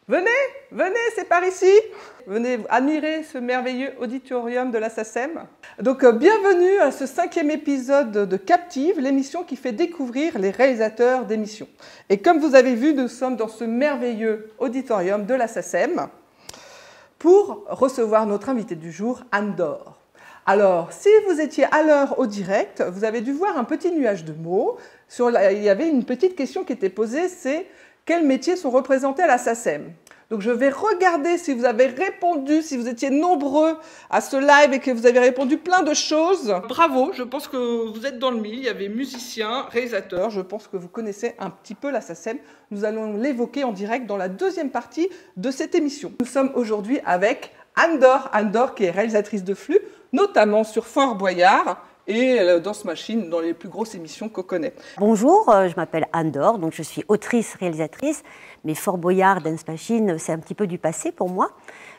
Venez, venez, c'est par ici. Venez admirer ce merveilleux auditorium de la SACEM. Donc, bienvenue à ce 5e épisode de Captive, l'émission qui fait découvrir les réalisateurs d'émissions. Et comme vous avez vu, nous sommes dans ce merveilleux auditorium de la SACEM pour recevoir notre invité du jour, Anne Dore. Alors, si vous étiez à l'heure au direct, vous avez dû voir un petit nuage de mots. Il y avait une petite question qui était posée, c'est quels métiers sont représentés à la SACEM? Donc je vais regarder si vous avez répondu, si vous étiez nombreux à ce live et que vous avez répondu plein de choses. Bravo, je pense que vous êtes dans le mille. Il y avait musiciens, réalisateurs, je pense que vous connaissez un petit peu la SACEM. Nous allons l'évoquer en direct dans la deuxième partie de cette émission. Nous sommes aujourd'hui avec Anne Dore qui est réalisatrice de flux, notamment sur Fort Boyard et Dance Machine, dans les plus grosses émissions qu'on connaît. Bonjour, je m'appelle Anne Dore, donc je suis autrice, réalisatrice, mais Fort Boyard, Dance Machine, c'est un petit peu du passé pour moi.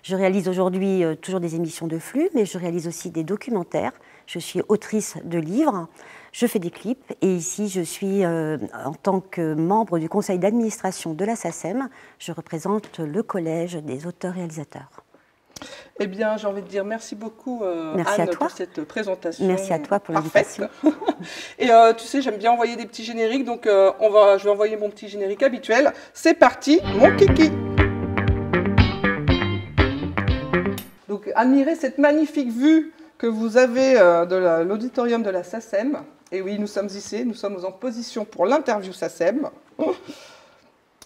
Je réalise aujourd'hui toujours des émissions de flux, mais je réalise aussi des documentaires. Je suis autrice de livres, je fais des clips, et ici je suis en tant que membre du conseil d'administration de la SACEM, je représente le collège des auteurs-réalisateurs. Eh bien, j'ai envie de dire merci beaucoup, merci Anne, à toi pour cette présentation. Merci à toi pour l'invitation. Et tu sais, j'aime bien envoyer des petits génériques, donc je vais envoyer mon petit générique habituel. C'est parti, mon kiki. Donc, admirez cette magnifique vue que vous avez de l'auditorium de la SACEM. Et oui, nous sommes ici, nous sommes en position pour l'interview SACEM.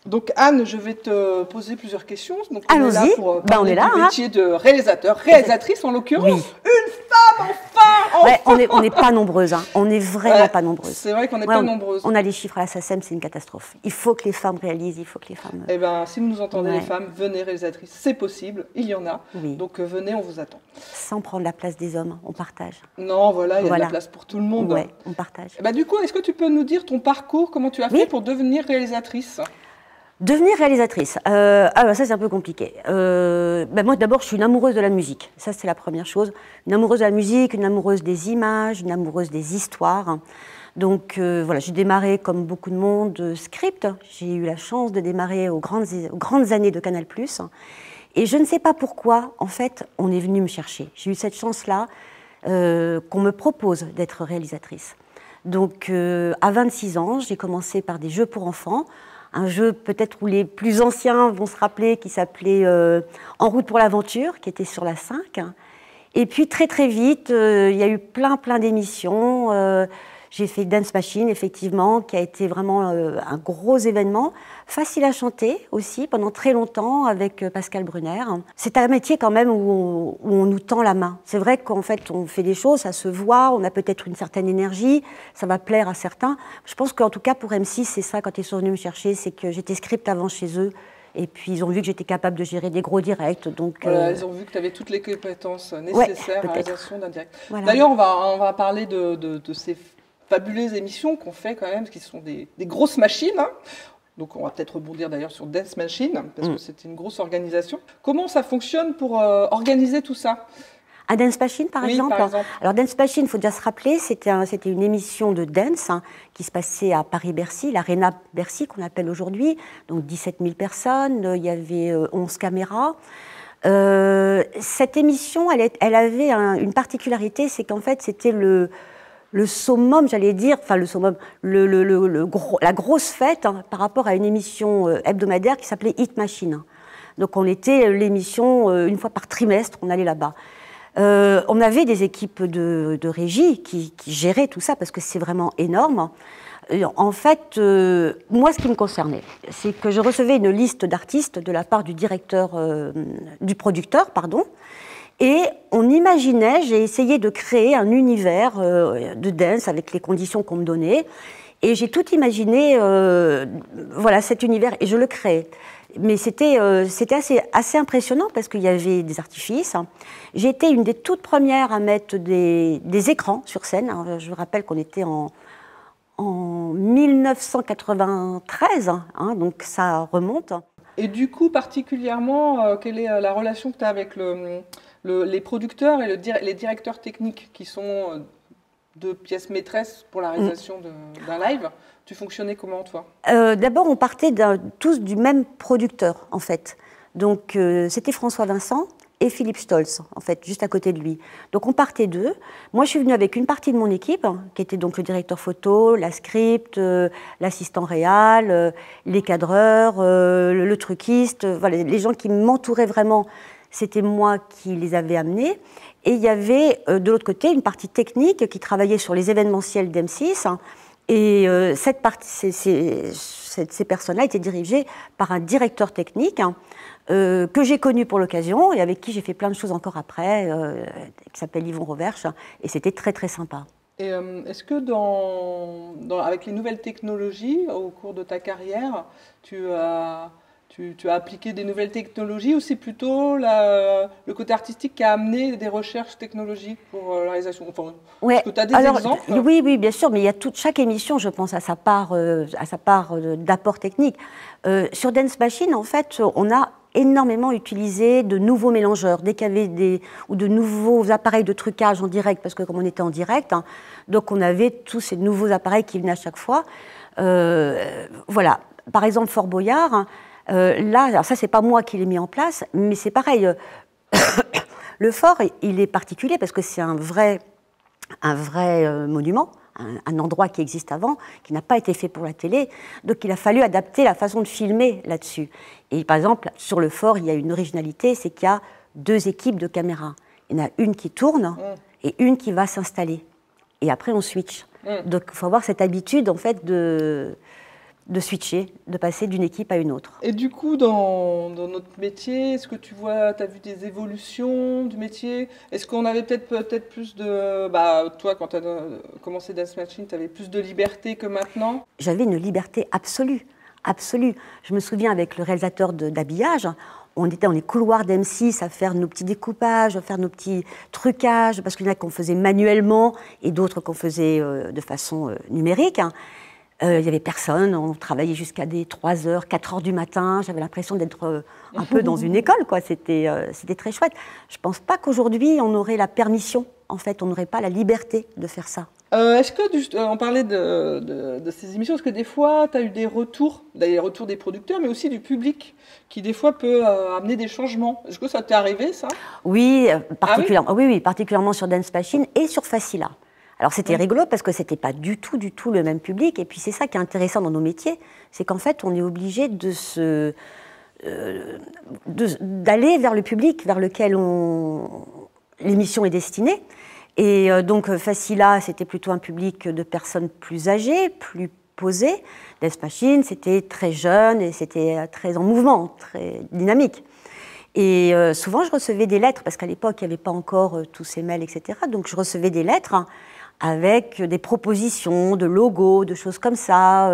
Donc Anne, je vais te poser plusieurs questions. Donc on est là pour parler du métier de réalisateur, réalisatrice en l'occurrence. Oui. Une femme, enfin, ouais, on n'est pas nombreuses, hein. On n'est vraiment pas nombreuses. C'est vrai qu'on n'est pas nombreuses. On a les chiffres à la SACEM, c'est une catastrophe. Il faut que les femmes réalisent, il faut que les femmes... Eh bien, si vous nous entendez les femmes, venez réalisatrices, c'est possible, il y en a. Oui. Donc venez, on vous attend. Sans prendre la place des hommes, on partage. Non, voilà, il y a de la place pour tout le monde. Ouais, on partage. Eh ben, du coup, est-ce que tu peux nous dire ton parcours, comment tu as fait pour devenir réalisatrice ? Devenir réalisatrice, alors ça c'est un peu compliqué. Moi d'abord je suis une amoureuse de la musique, ça c'est la première chose. Une amoureuse de la musique, une amoureuse des images, une amoureuse des histoires. Donc voilà, j'ai démarré comme beaucoup de monde script. J'ai eu la chance de démarrer aux grandes années de Canal+. Et je ne sais pas pourquoi, en fait, on est venu me chercher. J'ai eu cette chance-là qu'on me propose d'être réalisatrice. Donc à 26 ans, j'ai commencé par des jeux pour enfants. Un jeu peut-être où les plus anciens vont se rappeler, qui s'appelait En route pour l'aventure, qui était sur la 5. Et puis très très vite, il y a eu plein d'émissions. J'ai fait Dance Machine, effectivement, qui a été vraiment un gros événement. Facile à chanter aussi, pendant très longtemps, avec Pascal Brunner. C'est un métier quand même où on nous tend la main. C'est vrai qu'en fait, on fait des choses, ça se voit, on a peut-être une certaine énergie, ça va plaire à certains. Je pense qu'en tout cas, pour M6, c'est ça, quand ils sont venus me chercher, c'est que j'étais script avant chez eux. Et puis, ils ont vu que j'étais capable de gérer des gros directs. Donc, voilà, ils ont vu que tu avais toutes les compétences nécessaires à la réalisation d'un direct. Voilà. D'ailleurs, on va parler de ces fabuleuses émissions qu'on fait quand même, qui sont des grosses machines. Hein. Donc on va peut-être rebondir d'ailleurs sur Dance Machine, parce que c'est une grosse organisation. Comment ça fonctionne pour organiser tout ça ? À Dance Machine, par exemple. Par exemple. Alors Dance Machine, il faut déjà se rappeler, c'était une émission de dance qui se passait à Paris-Bercy, l'Arena Bercy qu'on appelle aujourd'hui. Donc 17 000 personnes, il y avait 11 caméras. Cette émission, elle avait une particularité, c'est qu'en fait c'était le summum, j'allais dire, enfin le summum, la grosse fête par rapport à une émission hebdomadaire qui s'appelait Hit Machine. Donc on était l'émission, une fois par trimestre, on allait là-bas. On avait des équipes de régie qui géraient tout ça parce que c'est vraiment énorme. En fait, moi, ce qui me concernait, c'est que je recevais une liste d'artistes de la part du producteur, et on imaginait, j'ai essayé de créer un univers de dance avec les conditions qu'on me donnait, et j'ai tout imaginé, voilà, cet univers, et je le créais. Mais c'était assez impressionnant parce qu'il y avait des artifices. J'ai été une des toutes premières à mettre des écrans sur scène. Alors, je vous rappelle qu'on était en 1993, donc ça remonte. Et du coup, particulièrement, quelle est la relation que tu as avec les producteurs et les directeurs techniques qui sont deux pièces maîtresses pour la réalisation d'un live? Tu fonctionnais comment, toi? D'abord, on partait tous du même producteur, en fait. Donc, c'était François Vincent et Philippe Stolz, en fait, juste à côté de lui. Donc, on partait d'eux. Moi, je suis venue avec une partie de mon équipe, qui était donc le directeur photo, la script, l'assistant réal, les cadreurs, le truquiste, voilà, les gens qui m'entouraient vraiment. C'était moi qui les avais amenés. Et il y avait, de l'autre côté, une partie technique qui travaillait sur les événementiels d'M6. Et ces personnes-là étaient dirigées par un directeur technique que j'ai connu pour l'occasion et avec qui j'ai fait plein de choses encore après, qui s'appelle Yvon Roverche. Et c'était très, très sympa. Et est-ce que avec les nouvelles technologies, au cours de ta carrière, tu as appliqué des nouvelles technologies ou c'est plutôt le côté artistique qui a amené des recherches technologiques pour la réalisation? Enfin, ouais. Est-ce que tu as des exemples? Oui, oui, bien sûr, mais il y a chaque émission, je pense, à sa part d'apport technique. Sur Dance Machine, en fait, on a énormément utilisé de nouveaux mélangeurs, dès qu'il y avait ou de nouveaux appareils de trucage en direct, parce que comme on était en direct, donc on avait tous ces nouveaux appareils qui venaient à chaque fois. Voilà. Par exemple, Fort Boyard, là, alors ça, c'est pas moi qui l'ai mis en place, mais c'est pareil. Le fort, il est particulier parce que c'est un vrai monument, un endroit qui existe avant, qui n'a pas été fait pour la télé. Donc, il a fallu adapter la façon de filmer là-dessus. Et par exemple, sur le fort, il y a une originalité, c'est qu'il y a 2 équipes de caméras. Il y en a une qui tourne et une qui va s'installer. Et après, on switch. Donc, il faut avoir cette habitude, en fait, de switcher, de passer d'une équipe à une autre. Et du coup, dans notre métier, est-ce que tu as vu des évolutions du métier? Est-ce qu'on avait peut-être plus de... toi, quand tu as commencé Dance Machine, tu avais plus de liberté que maintenant? J'avais une liberté absolue, absolue. Je me souviens avec le réalisateur d'habillage, on était dans les couloirs d'M6 à faire nos petits découpages, à faire nos petits trucages, parce qu'il y en a qu'on faisait manuellement et d'autres qu'on faisait de façon numérique. Il n'y avait personne, on travaillait jusqu'à des 3h, 4h du matin. J'avais l'impression d'être un peu dans une école, quoi. C'était très chouette. Je ne pense pas qu'aujourd'hui, on aurait la permission, en fait, on n'aurait pas la liberté de faire ça. Est-ce que, on parlait de ces émissions, est-ce que des fois, tu as eu des retours des producteurs, mais aussi du public, qui des fois peut amener des changements? Est-ce que ça t'est arrivé, ça? Oui, particulièrement, oui, particulièrement sur Dance Machine et sur Facila. Alors c'était rigolo parce que c'était pas du tout le même public. Et puis c'est ça qui est intéressant dans nos métiers, c'est qu'en fait on est obligé d'aller vers le public vers lequel l'émission est destinée. Et donc Facila, c'était plutôt un public de personnes plus âgées, plus posées. Dance Machine, c'était très jeune et c'était très en mouvement, très dynamique. Et souvent je recevais des lettres, parce qu'à l'époque il n'y avait pas encore tous ces mails, etc. Donc je recevais des lettres avec des propositions de logos, de choses comme ça,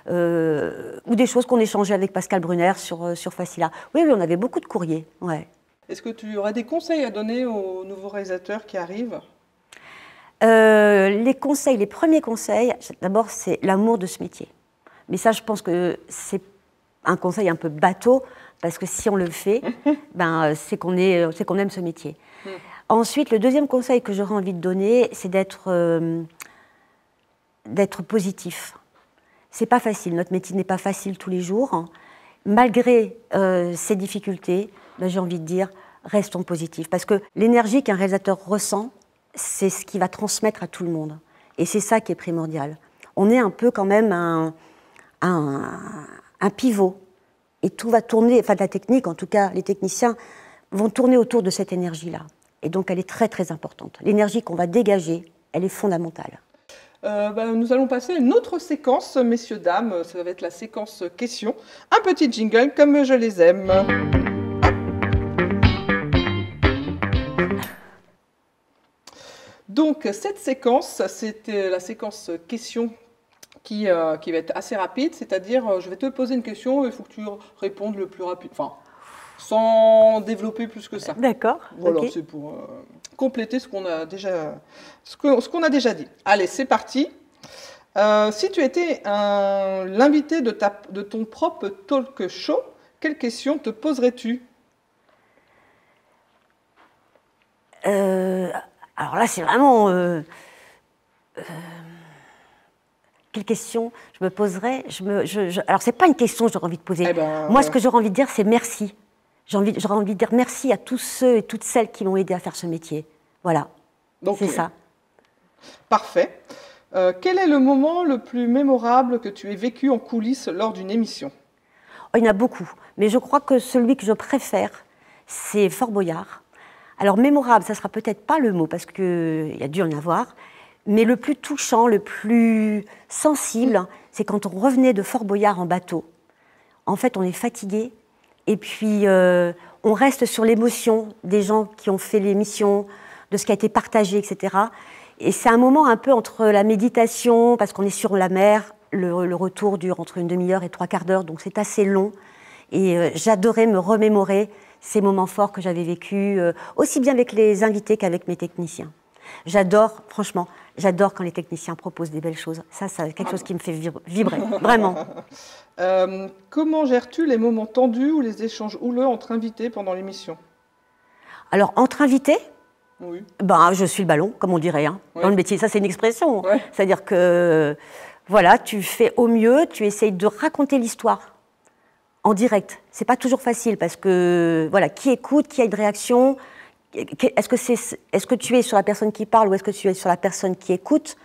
ou des choses qu'on échangeait avec Pascal Brunner sur Facila. Oui, on avait beaucoup de courriers. Ouais. Est-ce que tu aurais des conseils à donner aux nouveaux réalisateurs qui arrivent? Les premiers conseils, d'abord, c'est l'amour de ce métier. Mais ça, je pense que c'est un conseil un peu bateau, parce que si on le fait, c'est qu'on aime ce métier. Ensuite, le deuxième conseil que j'aurais envie de donner, c'est d'être positif. C'est pas facile, notre métier n'est pas facile tous les jours. Malgré ces difficultés, j'ai envie de dire, restons positifs. Parce que l'énergie qu'un réalisateur ressent, c'est ce qu'il va transmettre à tout le monde. Et c'est ça qui est primordial. On est un peu quand même un pivot. Et tout va tourner, enfin la technique, en tout cas les techniciens, vont tourner autour de cette énergie-là. Et donc, elle est très, très importante. L'énergie qu'on va dégager, elle est fondamentale. Nous allons passer à une autre séquence, messieurs, dames. Ça va être la séquence questions. Un petit jingle comme je les aime. Donc, cette séquence, c'était la séquence questions qui va être assez rapide. C'est-à-dire, je vais te poser une question, il faut que tu répondes le plus rapide. Enfin, sans développer plus que ça. D'accord. Voilà, okay. C'est pour compléter ce qu'on a déjà dit. Allez, c'est parti. Si tu étais l'invité de ton propre talk show, quelle question te poserais-tu? Alors là, c'est vraiment... quelle question je me poserais? Alors, c'est pas une question que j'aurais envie de poser. Moi, ce que j'aurais envie de dire, c'est merci. j'aurais envie de dire merci à tous ceux et toutes celles qui m'ont aidé à faire ce métier. Voilà, c'est ça. Parfait. Quel est le moment le plus mémorable que tu aies vécu en coulisses lors d'une émission? Oh, il y en a beaucoup, mais je crois que celui que je préfère, c'est Fort Boyard. Alors mémorable, ça ne sera peut-être pas le mot, parce qu'il y a dû en avoir, mais le plus touchant, le plus sensible, c'est quand on revenait de Fort Boyard en bateau. En fait, on est fatigué, et puis on reste sur l'émotion des gens qui ont fait l'émission, de ce qui a été partagé, etc. Et c'est un moment un peu entre la méditation, parce qu'on est sur la mer, le retour dure entre une demi-heure et 3/4 d'heure, donc c'est assez long. Et j'adorais me remémorer ces moments forts que j'avais vécus, aussi bien avec les invités qu'avec mes techniciens. J'adore, franchement, j'adore quand les techniciens proposent des belles choses. Ça, c'est quelque chose qui me fait vibrer, vraiment. Comment gères-tu les moments tendus ou les échanges houleux entre invités pendant l'émission? Alors, entre invités, oui. Ben, je suis le ballon, comme on dirait, hein, Ouais. dans le métier. Ça, c'est une expression. Ouais. C'est-à-dire que, voilà, tu fais au mieux, tu essayes de raconter l'histoire en direct. C'est pas toujours facile parce que, voilà, qui écoute, qui a une réaction, est-ce que tu es sur la personne qui parle ou est-ce que tu es sur la personne qui écoute?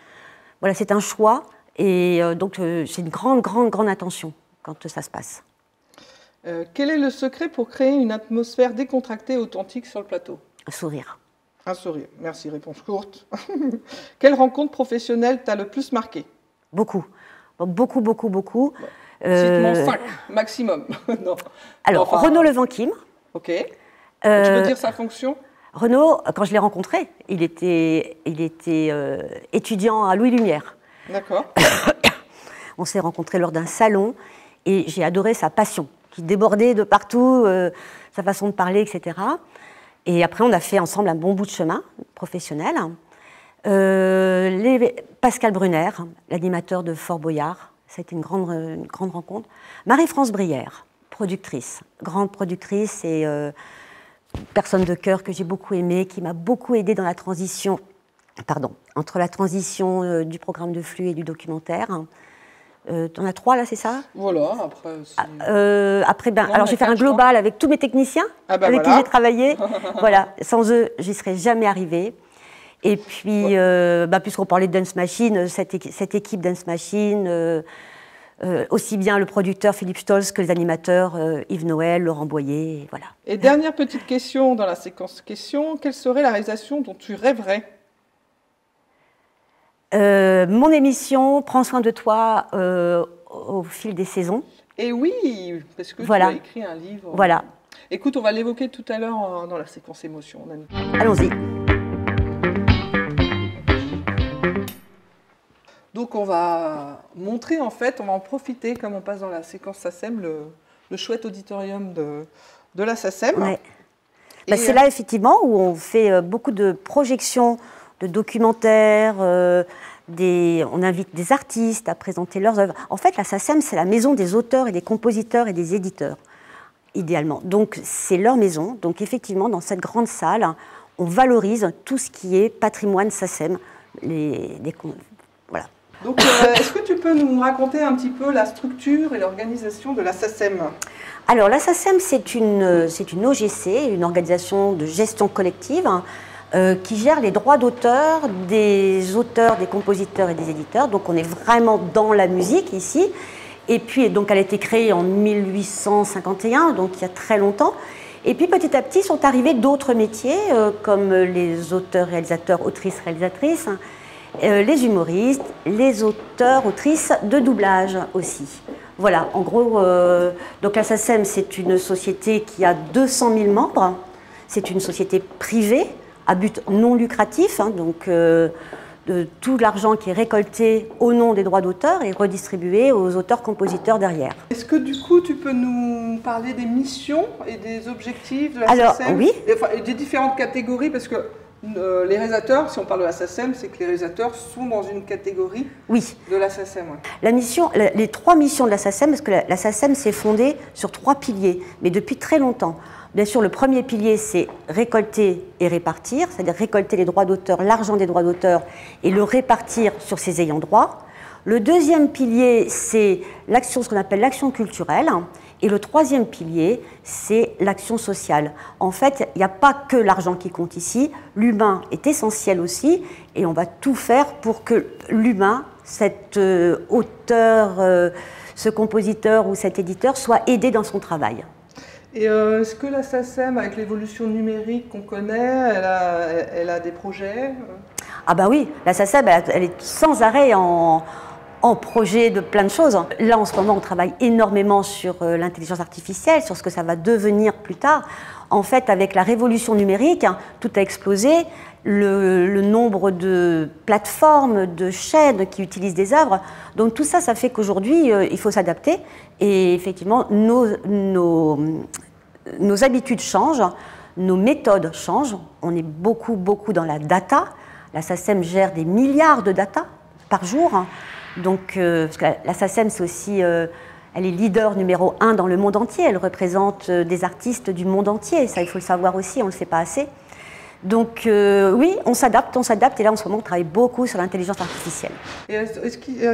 Voilà, c'est un choix et donc c'est une grande attention quand ça se passe. Quel est le secret pour créer une atmosphère décontractée et authentique sur le plateau? Un sourire. Un sourire. Merci, réponse courte. Quelle rencontre professionnelle t'a le plus marqué? Beaucoup. Beaucoup. Cite-moi 5, maximum. Non. Alors, Enfin, Renaud Levanquim. Ok. Tu veux dire sa fonction? Renaud, quand je l'ai rencontré, il était étudiant à Louis Lumière. D'accord. On s'est rencontrés lors d'un salon et j'ai adoré sa passion, qui débordait de partout, sa façon de parler, etc. Et après, on a fait ensemble un bon bout de chemin professionnel. Pascal Brunner, l'animateur de Fort Boyard, ça a été une grande rencontre. Marie-France Brière, productrice, grande productrice et personne de cœur que j'ai beaucoup aimée, qui m'a beaucoup aidée dans la transition, entre la transition du programme de flux et du documentaire. T'en as 3 là, c'est ça? Voilà, après... Après, alors je vais faire un global avec tous mes techniciens avec qui j'ai travaillé. Voilà, sans eux, j'y serais jamais arrivée. Et puis, puisqu'on parlait de Dance Machine, cette équipe Dance Machine, aussi bien le producteur Philippe Stolz que les animateurs Yves Noël, Laurent Boyer, et voilà. Et dernière petite question dans la séquence questions, quelle serait la réalisation dont tu rêverais? Mon émission Prends soin de toi au fil des saisons. Et oui, parce que voilà. Tu as écrit un livre. Voilà. Écoute, on va l'évoquer tout à l'heure dans la séquence émotion. Allons-y. Donc on va montrer on va en profiter, comme on passe dans la séquence SACEM, le chouette auditorium de la SACEM. Ouais. C'est là effectivement où on fait beaucoup de projections, de documentaires, on invite des artistes à présenter leurs œuvres. En fait, la SACEM, c'est la maison des auteurs et des compositeurs et des éditeurs, idéalement. Donc c'est leur maison. Donc effectivement, dans cette grande salle, on valorise tout ce qui est patrimoine SACEM. Voilà. Donc, est-ce que tu peux nous raconter un petit peu la structure et l'organisation de la SACEM? Alors, la SACEM, c'est une OGC, une organisation de gestion collective, qui gère les droits d'auteur, des compositeurs et des éditeurs. Donc, on est vraiment dans la musique ici. Et puis, donc, elle a été créée en 1851, donc il y a très longtemps. Et puis, petit à petit, sont arrivés d'autres métiers, comme les auteurs, réalisateurs, autrices, réalisatrices, les humoristes, les auteurs, autrices de doublage aussi. Voilà, en gros, donc la SACEM, c'est une société qui a 200 000 membres. C'est une société privée, à but non lucratif, donc tout l'argent qui est récolté au nom des droits d'auteur est redistribué aux auteurs-compositeurs derrière. Est-ce que du coup, tu peux nous parler des missions et des objectifs de la SACEM? Oui. Et des différentes catégories, parce que les réalisateurs, si on parle de la SACEM, c'est que les réalisateurs sont dans une catégorie de la SACEM. Ouais. Les 3 missions de la SACEM, parce que la SACEM s'est fondée sur 3 piliers, mais depuis très longtemps. Bien sûr, le premier pilier, c'est récolter et répartir, c'est-à-dire récolter les droits d'auteur, l'argent des droits d'auteur, et le répartir sur ses ayants droit. Le deuxième pilier, c'est ce qu'on appelle l'action culturelle. Et le troisième pilier, c'est l'action sociale. En fait, il n'y a pas que l'argent qui compte ici, l'humain est essentiel aussi, et on va tout faire pour que l'humain, cet auteur, ce compositeur ou cet éditeur, soit aidé dans son travail. Et est-ce que la SACEM, avec l'évolution numérique qu'on connaît, elle a des projets? Ah ben oui, la SACEM, elle est sans arrêt en projet de plein de choses. Là, en ce moment, on travaille énormément sur l'intelligence artificielle, sur ce que ça va devenir plus tard. En fait, avec la révolution numérique, tout a explosé. Le nombre de plateformes, de chaînes qui utilisent des œuvres. Donc tout ça, ça fait qu'aujourd'hui, il faut s'adapter. Et effectivement, nos habitudes changent, nos méthodes changent. On est beaucoup dans la data. La SACEM gère des milliards de data par jour. Donc, parce que la SACEM, c'est aussi, elle est leader numéro 1 dans le monde entier. Elle représente des artistes du monde entier. Ça, il faut le savoir aussi, on ne le sait pas assez. Donc, oui, on s'adapte. Et là, en ce moment, on travaille beaucoup sur l'intelligence artificielle. Et est-ce qu'il y a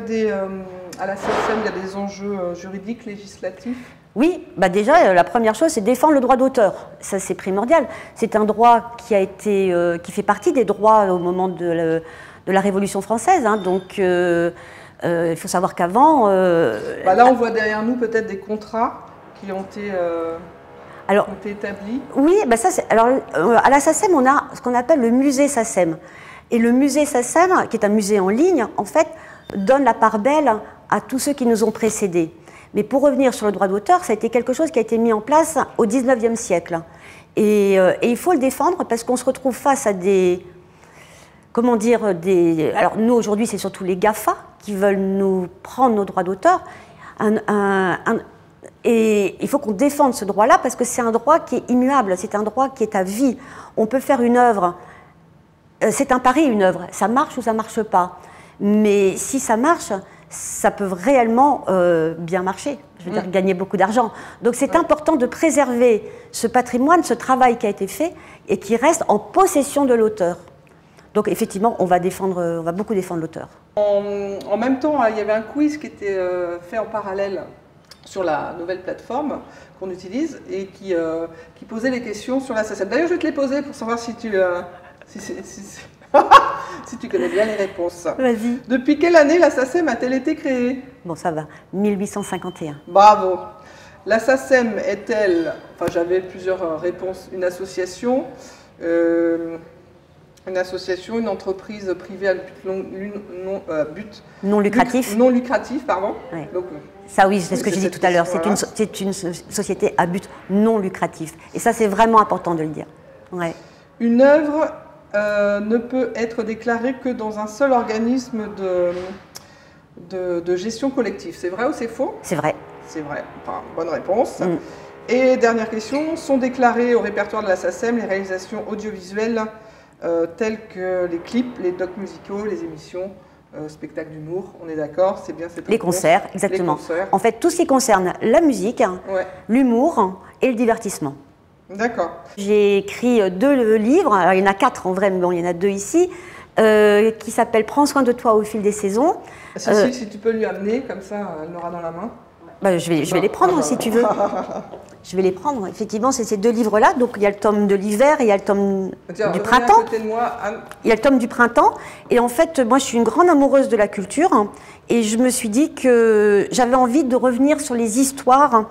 à la SACEM, il y a des enjeux juridiques, législatifs? Oui, bah déjà, la première chose, c'est défendre le droit d'auteur. Ça, c'est primordial. C'est un droit qui fait partie des droits au moment de la Révolution française. Hein. Donc, il faut savoir qu'avant... là, on voit derrière nous peut-être des contrats qui ont été établis. Oui, bah ça, alors, à la SACEM, on a ce qu'on appelle le musée SACEM. Et le musée SACEM, qui est un musée en ligne, en fait, donne la part belle à tous ceux qui nous ont précédés. Mais pour revenir sur le droit d'auteur, ça a été quelque chose qui a été mis en place au XIXe siècle. Et il faut le défendre parce qu'on se retrouve face à des... Comment dire, alors nous aujourd'hui c'est surtout les GAFA qui veulent nous prendre nos droits d'auteur. Et il faut qu'on défende ce droit-là parce que c'est un droit qui est immuable, c'est un droit qui est à vie. On peut faire une œuvre, c'est un pari une œuvre, ça marche ou ça ne marche pas. Mais si ça marche, ça peut réellement bien marcher, je veux dire gagner beaucoup d'argent. Donc c'est important de préserver ce patrimoine, ce travail qui a été fait et qui reste en possession de l'auteur. Donc effectivement, on va beaucoup défendre l'auteur. En même temps, il y avait un quiz qui était fait en parallèle sur la nouvelle plateforme qu'on utilise et qui posait les questions sur la SACEM. D'ailleurs, je vais te les poser pour savoir si tu connais bien les réponses. Vas-y. Depuis quelle année la SACEM a-t-elle été créée? Bon, ça va. 1851. Bravo. La SACEM est-elle, enfin j'avais plusieurs réponses, une association, une entreprise privée à but non lucratif. Non lucratif, pardon. Ouais. Donc, ça oui, c'est ce que j'ai dit tout à l'heure. Voilà. C'est une société à but non lucratif. Et ça, c'est vraiment important de le dire. Ouais. Une œuvre ne peut être déclarée que dans un seul organisme de gestion collective. C'est vrai ou c'est faux? C'est vrai. C'est vrai. Enfin, bonne réponse. Et dernière question, sont déclarées au répertoire de la SACEM les réalisations audiovisuelles telles que les clips, les docs musicaux, les émissions, spectacles d'humour, on est d'accord, c'est bien cette réponse. Les concerts, exactement. Les concerts. En fait, tout ce qui concerne la musique, l'humour et le divertissement. D'accord. J'ai écrit 2 livres, alors il y en a 4 en vrai, mais bon, il y en a 2 ici, qui s'appellent « Prends soin de toi au fil des saisons ». Si tu peux lui amener, comme ça, elle l'aura dans la main. Bah, je vais les prendre si tu veux. Je vais les prendre. Effectivement, c'est ces 2 livres-là. Donc, il y a le tome de l'hiver et il y a le tome du printemps. À côté de moi, Anne. Il y a le tome du printemps. Et en fait, moi, je suis une grande amoureuse de la culture. Et je me suis dit que j'avais envie de revenir sur les histoires,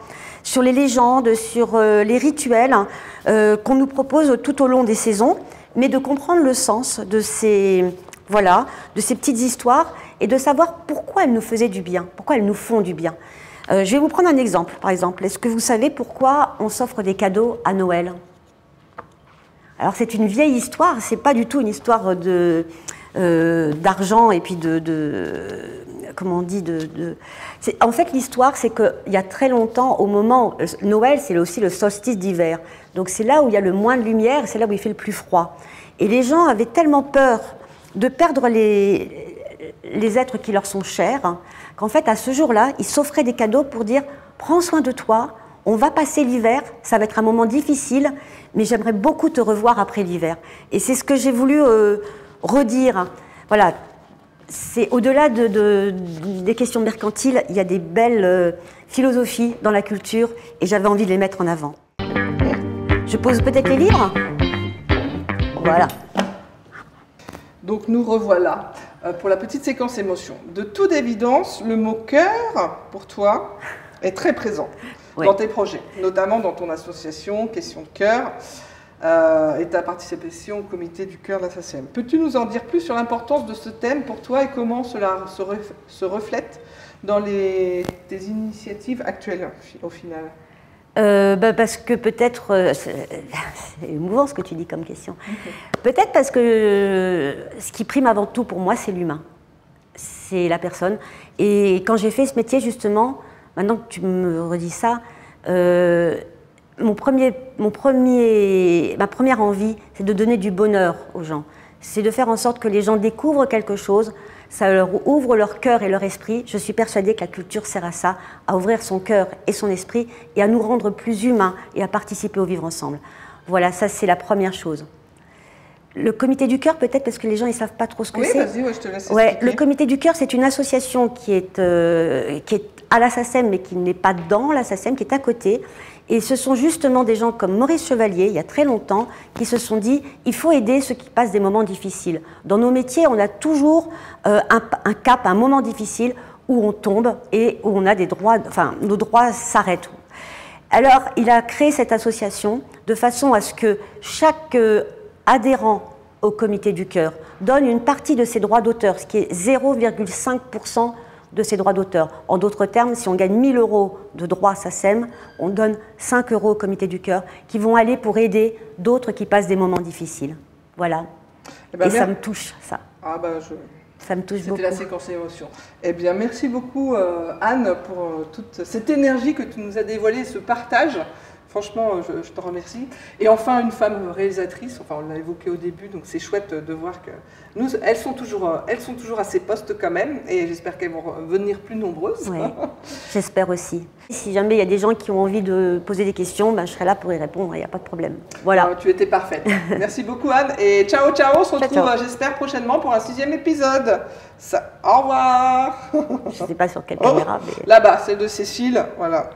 sur les légendes, sur les rituels qu'on nous propose tout au long des saisons, mais de comprendre le sens de ces petites histoires et de savoir pourquoi elles nous faisaient du bien, pourquoi elles nous font du bien. Je vais vous prendre un exemple, par exemple. Est-ce que vous savez pourquoi on s'offre des cadeaux à Noël? Alors c'est une vieille histoire, c'est pas du tout une histoire d'argent et puis comment on dit En fait, l'histoire, c'est qu'il y a très longtemps, au moment... Noël, c'est aussi le solstice d'hiver. Donc c'est là où il y a le moins de lumière, c'est là où il fait le plus froid. Et les gens avaient tellement peur de perdre les êtres qui leur sont chers, qu'en fait, à ce jour-là, ils s'offraient des cadeaux pour dire « Prends soin de toi, on va passer l'hiver, ça va être un moment difficile, mais j'aimerais beaucoup te revoir après l'hiver. » Et c'est ce que j'ai voulu redire. Voilà, c'est au-delà des questions mercantiles, il y a des belles philosophies dans la culture et j'avais envie de les mettre en avant. Je pose peut-être les livres. Voilà. Donc nous revoilà pour la petite séquence émotion. De toute évidence, le mot cœur, pour toi, est très présent dans tes projets, notamment dans ton association Question de cœur et ta participation au comité du cœur de la SACEM. Peux-tu nous en dire plus sur l'importance de ce thème pour toi et comment cela se reflète dans tes initiatives actuelles au final? Parce que peut-être, c'est émouvant ce que tu dis comme question, peut-être parce que ce qui prime avant tout pour moi c'est l'humain, c'est la personne. Et quand j'ai fait ce métier justement, maintenant que tu me redis ça, ma première envie c'est de donner du bonheur aux gens, c'est de faire en sorte que les gens découvrent quelque chose, ça leur ouvre leur cœur et leur esprit. Je suis persuadée que la culture sert à ça, à ouvrir son cœur et son esprit et à nous rendre plus humains et à participer au vivre ensemble. Voilà, ça c'est la première chose. Le comité du cœur, peut-être parce que les gens ne savent pas trop ce que c'est. Oui, vas-y, je te laisse expliquer. Le comité du cœur, c'est une association qui est à la SACEM, mais qui n'est pas dans la SACEM, qui est à côté. Et ce sont justement des gens comme Maurice Chevalier, il y a très longtemps, qui se sont dit « il faut aider ceux qui passent des moments difficiles ». Dans nos métiers, on a toujours un cap, un moment difficile où on tombe et où on a des droits, enfin, nos droits s'arrêtent. Alors, il a créé cette association de façon à ce que chaque adhérent au comité du cœur donne une partie de ses droits d'auteur, ce qui est 0,5% de ses droits d'auteur. En d'autres termes, si on gagne 1 000 € de droits SACEM, on donne 5 € au comité du cœur qui vont aller pour aider d'autres qui passent des moments difficiles. Voilà. Et ça me touche, ça. Ah bah ça me touche beaucoup. C'était la séquence émotion. Eh bien, merci beaucoup Anne pour toute cette énergie que tu nous as dévoilée, ce partage. Franchement, je te remercie. Et enfin, une femme réalisatrice, enfin on l'a évoqué au début, donc c'est chouette de voir que elles sont toujours à ces postes quand même, et j'espère qu'elles vont venir plus nombreuses. Oui, j'espère aussi. Si jamais il y a des gens qui ont envie de poser des questions, je serai là pour y répondre, il n'y a pas de problème. Voilà. Tu étais parfaite. Merci beaucoup Anne, et ciao ciao, on se retrouve j'espère prochainement pour un 6e épisode. Au revoir. Je ne sais pas sur quelle caméra, mais... Là-bas, celle de Cécile, voilà.